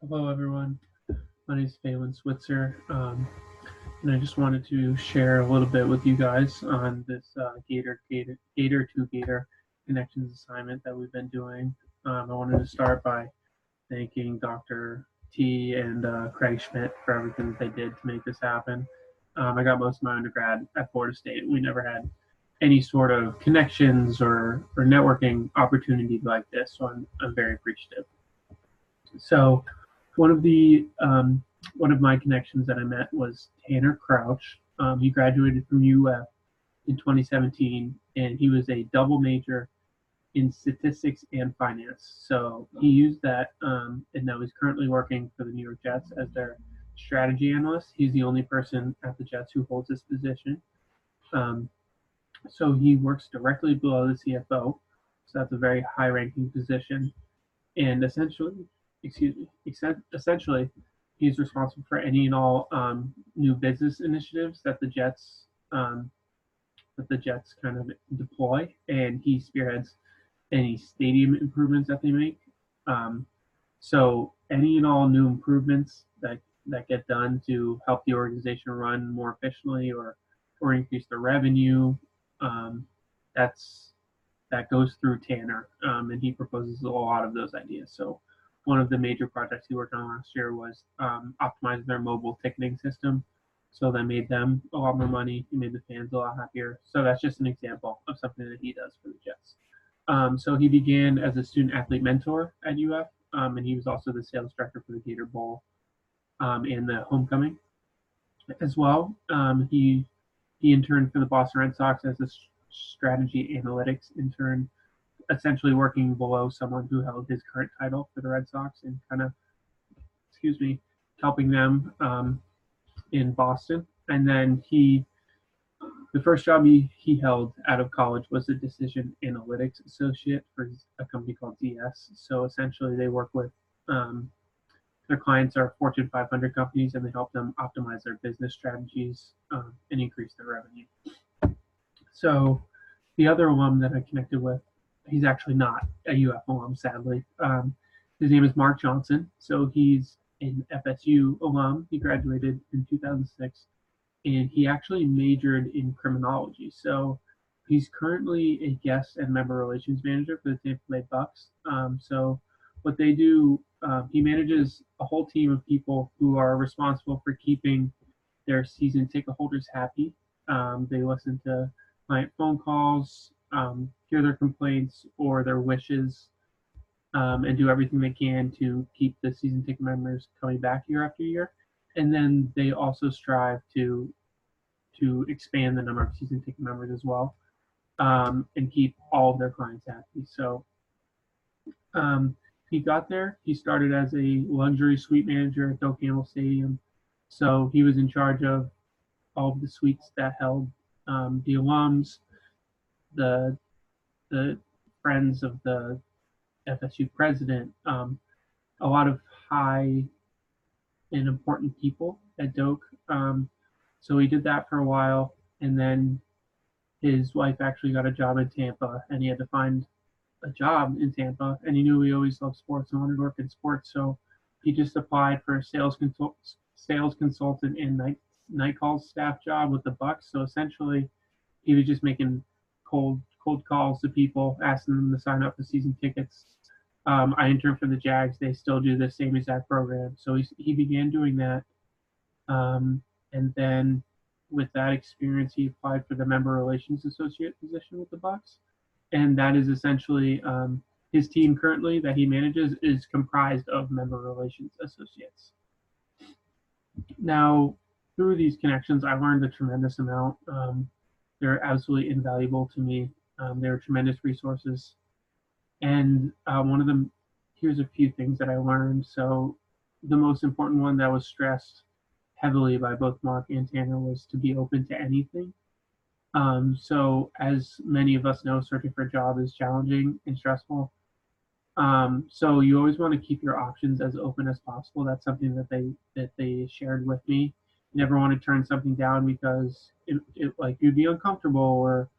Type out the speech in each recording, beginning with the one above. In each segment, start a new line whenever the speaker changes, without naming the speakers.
Hello, everyone. My name is Phelan Switzer, and I just wanted to share a little bit with you guys on this Gator-to-Gator connections assignment that we've been doing. I wanted to start by thanking Dr. T and Craig Schmidt for everything that they did to make this happen. I got most of my undergrad at Florida State. We never had any sort of connections or networking opportunity like this, so I'm very appreciative. So one of the one of my connections that I met was Tanner Crouch. He graduated from UF in 2017, and he was a double major in statistics and finance. So he used that, and now he's currently working for the New York Jets as their strategy analyst. He's the only person at the Jets who holds this position. Um, so he works directly below the CFO. So that's a very high-ranking position, and essentially, he's responsible for any and all new business initiatives um, that the Jets kind of deploy, and he spearheads any stadium improvements that they make. Um, so any and all new improvements that get done to help the organization run more efficiently or increase their revenue, um, that's that goes through Tanner, and he proposes a lot of those ideas. So one of the major projects he worked on last year was optimizing their mobile ticketing system. So that made them a lot more money. It made the fans a lot happier. So that's just an example of something that he does for the Jets. So he began as a student athlete mentor at UF, and he was also the sales director for the Gator Bowl and the homecoming as well. He interned for the Boston Red Sox as a strategy analytics intern, essentially working below someone who held his current title for the Red Sox and kind of, excuse me, helping them in Boston. And then the first job he held out of college was a decision analytics associate for a company called DS. So essentially, they work with their clients are Fortune 500 companies, and they help them optimize their business strategies and increase their revenue. So the other alum that I connected with, he's actually not a UF alum, sadly. His name is Mark Johnson. So he's an FSU alum. He graduated in 2006, and he actually majored in criminology. So he's currently a guest and member relations manager for the Tampa Bay Bucks. So what they do, he manages a whole team of people who are responsible for keeping their season ticket holders happy. They listen to client phone calls, hear their complaints or their wishes, and do everything they can to keep the season ticket members coming back year after year. And then they also strive to expand the number of season ticket members as well, and keep all of their clients happy. So um, he got there. He started as a luxury suite manager at Doak Campbell Stadium. So he was in charge of all of the suites that held the alums, the the friends of the FSU president, a lot of high and important people at Doak. So he did that for a while, and then his wife actually got a job in Tampa, and he had to find a job in Tampa, and he knew he always loved sports and wanted to work in sports, so he just applied for a sales consultant and night calls staff job with the Bucks. So essentially, he was just making cold calls to people, asking them to sign up for season tickets. I interned for the Jags. They still do the same exact program. So he began doing that. And then with that experience, he applied for the member relations associate position with the Bucks. And that is essentially his team currently that he manages is comprised of member relations associates. Now, through these connections, I learned a tremendous amount. They're absolutely invaluable to me. They're tremendous resources. And one of them, here's a few things that I learned. So the most important one that was stressed heavily by both Mark and Tanner was to be open to anything. So as many of us know, searching for a job is challenging and stressful. So you always want to keep your options as open as possible. That's something that they shared with me. You never want to turn something down because it like you'd be uncomfortable or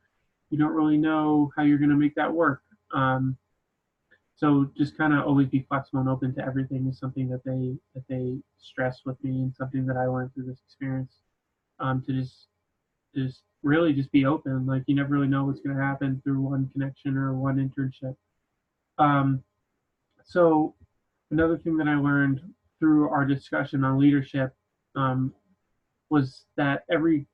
you don't really know how you're going to make that work. So just kind of always be flexible and open to everything is something that they stress with me, and something that I learned through this experience. To just really just be open. Like, you never really know what's going to happen through one connection or one internship. Um, so another thing that I learned through our discussion on leadership, um, was that every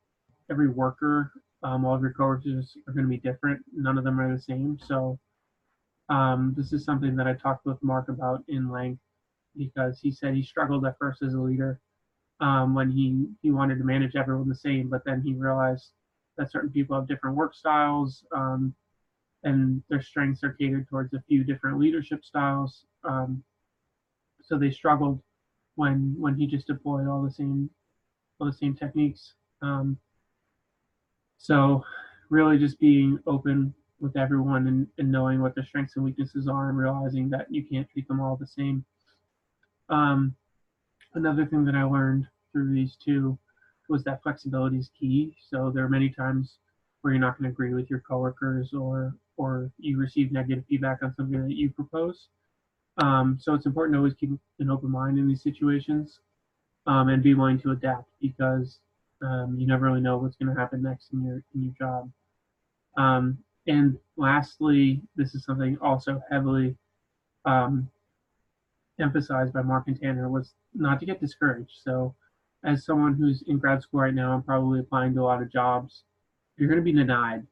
worker, all of your coworkers are going to be different. None of them are the same. So this is something that I talked with Mark about in length, because he said he struggled at first as a leader, when he wanted to manage everyone the same, but then he realized that certain people have different work styles, and their strengths are catered towards a few different leadership styles. So they struggled when he just deployed all the same techniques. Um, so really just being open with everyone, and knowing what their strengths and weaknesses are, and realizing that you can't treat them all the same. Um, Another thing that I learned through these two was that flexibility is key. So there are many times where you're not going to agree with your coworkers, or you receive negative feedback on something that you propose. So it's important to always keep an open mind in these situations, and be willing to adapt, because you never really know what's going to happen next in your job. And lastly, this is something also heavily um, emphasized by Mark and Tanner, was not to get discouraged. So, as someone who's in grad school right now, I'm probably applying to a lot of jobs. You're going to be denied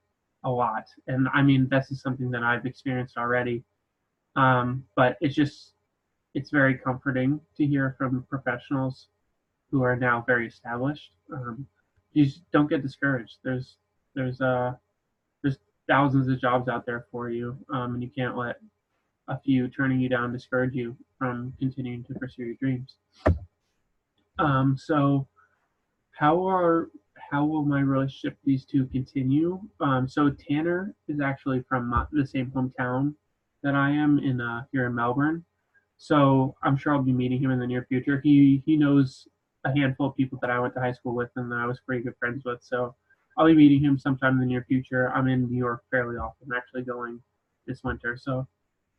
a lot, and I mean, this is something that I've experienced already. But it's very comforting to hear from professionals who are now very established. You just don't get discouraged. There's there's thousands of jobs out there for you, and you can't let a few turning you down discourage you from continuing to pursue your dreams. So how are how will my relationship with these two continue? So Tanner is actually from the same hometown that I am in here in Melbourne. So I'm sure I'll be meeting him in the near future. He knows a handful of people that I went to high school with and that I was pretty good friends with. So I'll be meeting him sometime in the near future. I'm in New York fairly often. I'm actually going this winter. So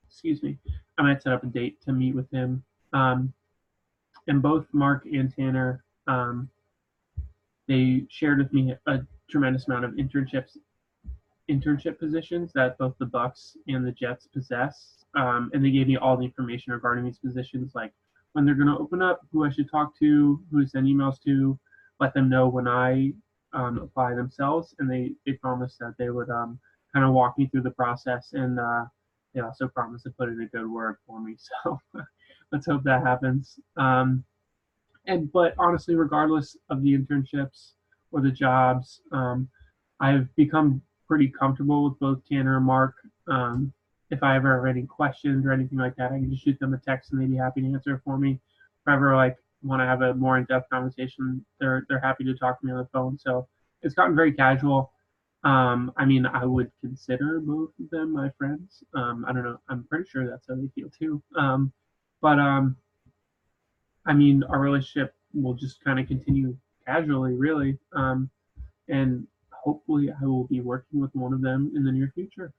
excuse me, I might set up a date to meet with him. Um, and both Mark and Tanner, they shared with me a tremendous amount of internship positions that both the Bucks and the Jets possess, and they gave me all the information regarding these positions, like when they're going to open up, who I should talk to, who to send emails to, let them know when I apply themselves, and they promised that they would kind of walk me through the process, and they also promised to put in a good word for me. So let's hope that happens. But honestly, regardless of the internships or the jobs, I've become pretty comfortable with both Tanner and Mark. If I ever have any questions or anything like that, I can just shoot them a text and they'd be happy to answer for me. If I ever like want to have a more in-depth conversation, they're happy to talk to me on the phone. So it's gotten very casual. I mean, I would consider both of them my friends. I don't know. I'm pretty sure that's how they feel too. But I mean, our relationship will just kind of continue casually, really. And hopefully, I will be working with one of them in the near future.